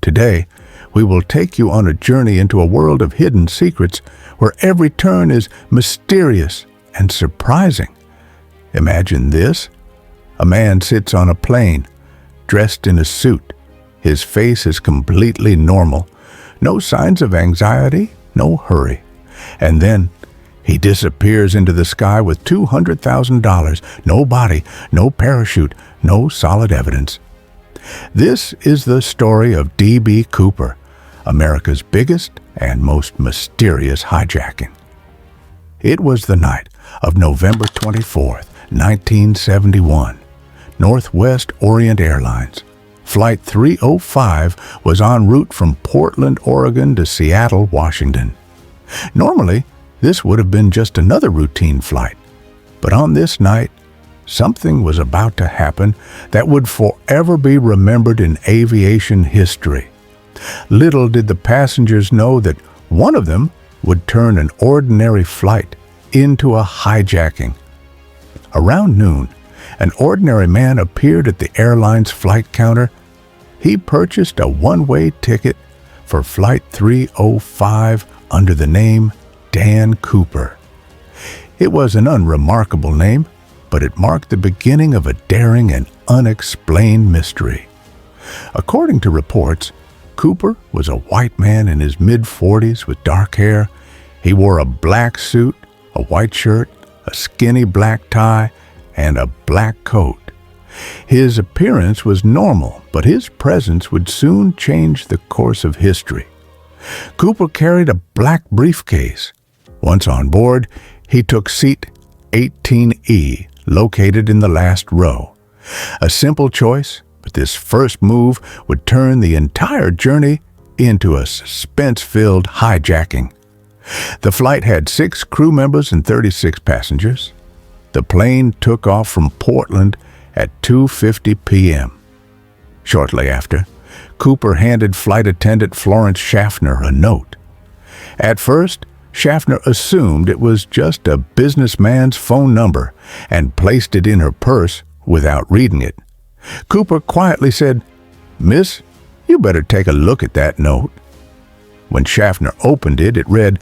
Today, we will take you on a journey into a world of hidden secrets where every turn is mysterious and surprising. Imagine this. A man sits on a plane, dressed in a suit. His face is completely normal. No signs of anxiety, no hurry. And then he disappears into the sky with $200,000. No body, no parachute, no solid evidence. This is the story of D.B. Cooper, America's biggest and most mysterious hijacking. It was the night of November 24th, 1971. Northwest Orient Airlines Flight 305 was en route from Portland, Oregon to Seattle, Washington. Normally, this would have been just another routine flight. But on this night, something was about to happen that would forever be remembered in aviation history. Little did the passengers know that one of them would turn an ordinary flight into a hijacking. Around noon, an ordinary man appeared at the airline's flight counter. He purchased a one-way ticket for Flight 305 under the name Dan Cooper. It was an unremarkable name, but it marked the beginning of a daring and unexplained mystery. According to reports, Cooper was a white man in his mid-40s with dark hair. He wore a black suit, a white shirt, a skinny black tie, and a black coat. His appearance was normal, but his presence would soon change the course of history. Cooper carried a black briefcase. Once on board, he took seat 18E, located in the last row. A simple choice, but this first move would turn the entire journey into a suspense-filled hijacking. The flight had 6 crew members and 36 passengers. The plane took off from Portland at 2:50 p.m. Shortly after, Cooper handed flight attendant Florence Schaffner a note. At first, Schaffner assumed it was just a businessman's phone number and placed it in her purse without reading it. Cooper quietly said, "Miss, you better take a look at that note." When Schaffner opened it, it read,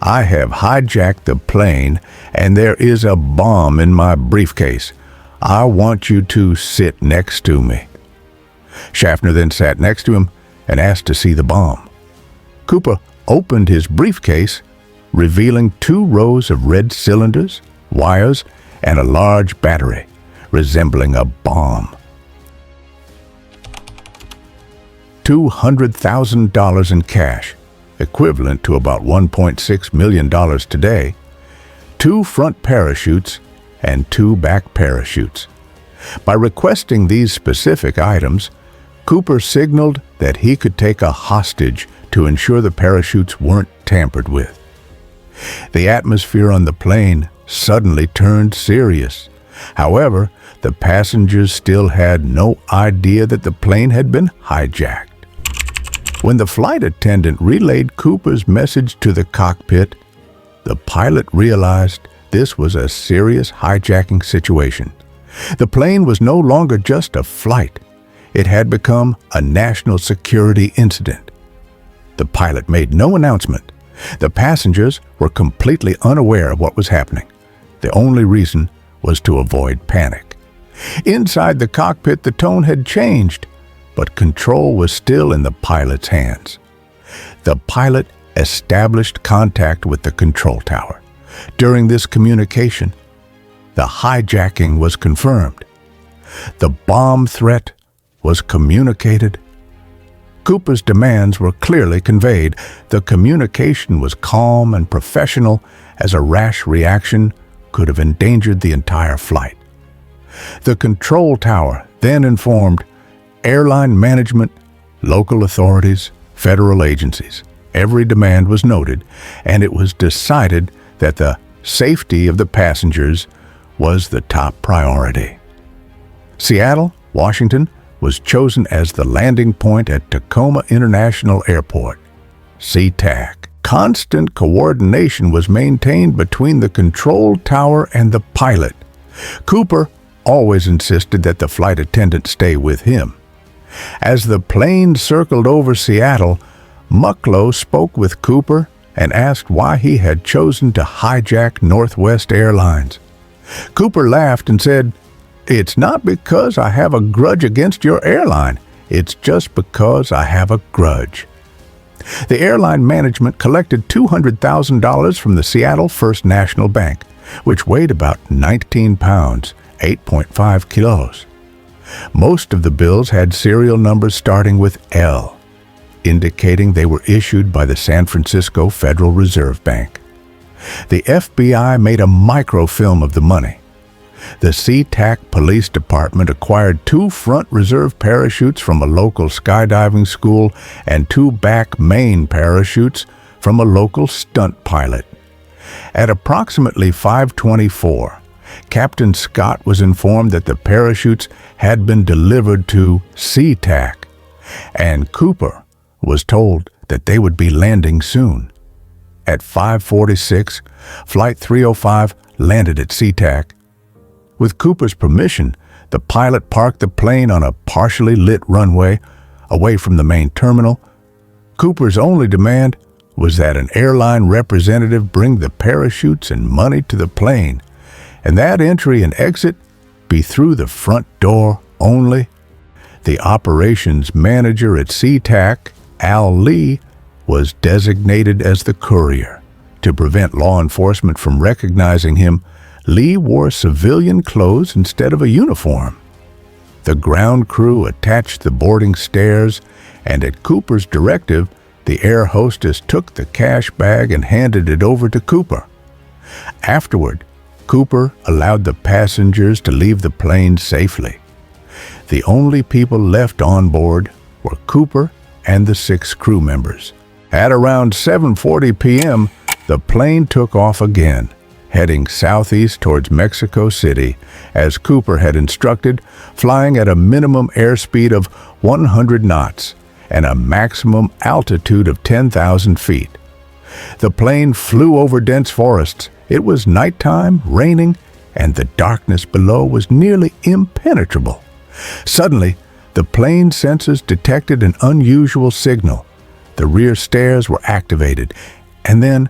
"I have hijacked the plane and there is a bomb in my briefcase. I want you to sit next to me." Schaffner then sat next to him and asked to see the bomb. Cooper opened his briefcase, revealing 2 rows of red cylinders, wires, and a large battery, resembling a bomb. $200,000 in cash, equivalent to about $1.6 million today, 2 front parachutes, and 2 back parachutes. By requesting these specific items, Cooper signaled that he could take a hostage to ensure the parachutes weren't tampered with. The atmosphere on the plane suddenly turned serious. However, the passengers still had no idea that the plane had been hijacked. When the flight attendant relayed Cooper's message to the cockpit, the pilot realized this was a serious hijacking situation. The plane was no longer just a flight. It had become a national security incident. The pilot made no announcement. The passengers were completely unaware of what was happening. The only reason was to avoid panic. Inside the cockpit, the tone had changed, but control was still in the pilot's hands. The pilot established contact with the control tower. During this communication, the hijacking was confirmed. The bomb threat was communicated. Cooper's demands were clearly conveyed. The communication was calm and professional, as a rash reaction could have endangered the entire flight. The control tower then informed airline management, local authorities, federal agencies. Every demand was noted, and it was decided that the safety of the passengers was the top priority. Seattle, Washington, was chosen as the landing point at Tacoma International Airport, SeaTac. Constant coordination was maintained between the control tower and the pilot. Cooper always insisted that the flight attendant stay with him. As the plane circled over Seattle, Mucklow spoke with Cooper and asked why he had chosen to hijack Northwest Airlines. Cooper laughed and said, "It's not because I have a grudge against your airline. It's just because I have a grudge." The airline management collected $200,000 from the Seattle First National Bank, which weighed about 19 pounds, 8.5 kilos. Most of the bills had serial numbers starting with L, indicating they were issued by the San Francisco Federal Reserve Bank. The FBI made a microfilm of the money. The SeaTac Police Department acquired 2 front reserve parachutes from a local skydiving school and 2 back main parachutes from a local stunt pilot. At approximately 5:24, Captain Scott was informed that the parachutes had been delivered to SeaTac, and Cooper was told that they would be landing soon. At 5:46, Flight 305 landed at SeaTac. With Cooper's permission, the pilot parked the plane on a partially lit runway away from the main terminal. Cooper's only demand was that an airline representative bring the parachutes and money to the plane, and that entry and exit be through the front door only. The operations manager at SeaTac, Al Lee, was designated as the courier. To prevent law enforcement from recognizing him, Lee wore civilian clothes instead of a uniform. The ground crew attached the boarding stairs, and at Cooper's directive, the air hostess took the cash bag and handed it over to Cooper. Afterward, Cooper allowed the passengers to leave the plane safely. The only people left on board were Cooper and the 6 crew members. At around 7:40 p.m., the plane took off again, heading southeast towards Mexico City, as Cooper had instructed, flying at a minimum airspeed of 100 knots and a maximum altitude of 10,000 feet. The plane flew over dense forests. It was nighttime, raining, and the darkness below was nearly impenetrable. Suddenly, the plane sensors detected an unusual signal. The rear stairs were activated, and then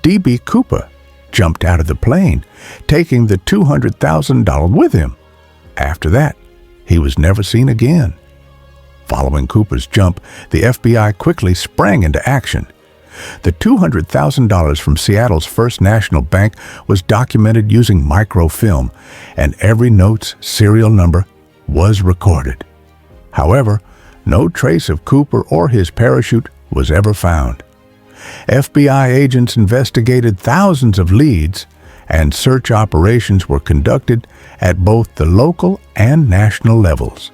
D.B. Cooper jumped out of the plane, taking the $200,000 with him. After that, he was never seen again. Following Cooper's jump, the FBI quickly sprang into action. The $200,000 from Seattle's First National Bank was documented using microfilm, and every note's serial number was recorded. However, no trace of Cooper or his parachute was ever found. FBI agents investigated thousands of leads, and search operations were conducted at both the local and national levels.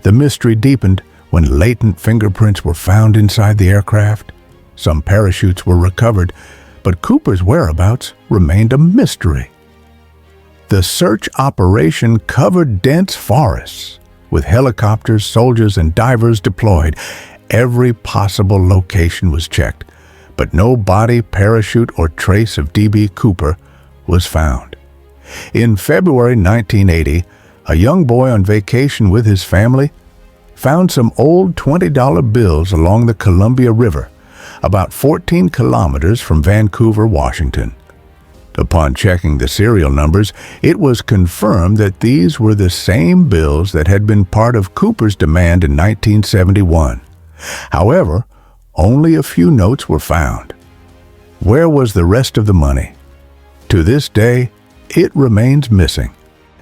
The mystery deepened when latent fingerprints were found inside the aircraft. Some parachutes were recovered, but Cooper's whereabouts remained a mystery. The search operation covered dense forests, with helicopters, soldiers, and divers deployed. Every possible location was checked, but no body, parachute, or trace of D.B. Cooper was found. In February 1980, a young boy on vacation with his family found some old $20 bills along the Columbia River, about 14 kilometers from Vancouver, Washington. Upon checking the serial numbers, it was confirmed that these were the same bills that had been part of Cooper's demand in 1971. However, only a few notes were found. Where was the rest of the money? To this day, it remains missing.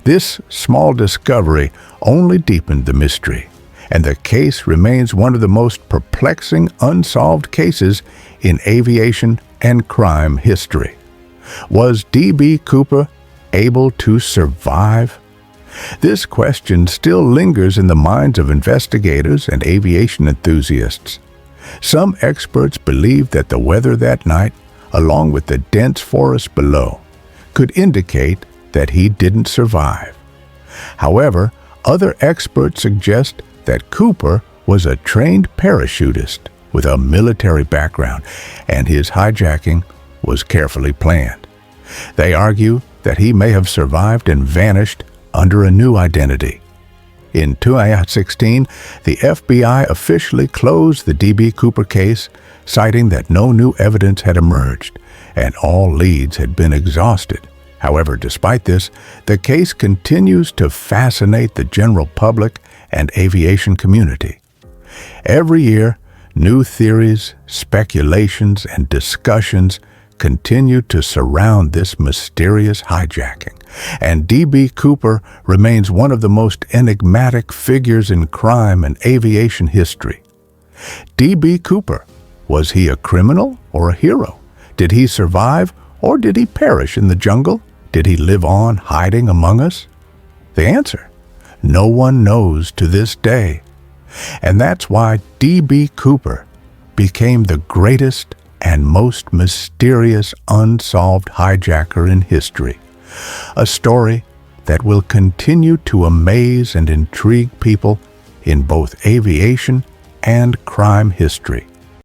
This small discovery only deepened the mystery, and the case remains one of the most perplexing unsolved cases in aviation and crime history. Was D.B. Cooper able to survive? This question still lingers in the minds of investigators and aviation enthusiasts. Some experts believe that the weather that night, along with the dense forest below, could indicate that he didn't survive. However, other experts suggest that Cooper was a trained parachutist with a military background, and his hijacking was carefully planned. They argue that he may have survived and vanished under a new identity. In 2016, the FBI officially closed the D.B. Cooper case, citing that no new evidence had emerged and all leads had been exhausted. However, despite this, the case continues to fascinate the general public and aviation community. Every year, new theories, speculations, and discussions continue to surround this mysterious hijacking, and D.B. Cooper remains one of the most enigmatic figures in crime and aviation history. D.B. Cooper, was he a criminal or a hero? Did he survive or did he perish in the jungle? Did he live on hiding among us? The answer: no one knows to this day. And that's why D.B. Cooper became the greatest and most mysterious unsolved hijacker in history. A story that will continue to amaze and intrigue people in both aviation and crime history.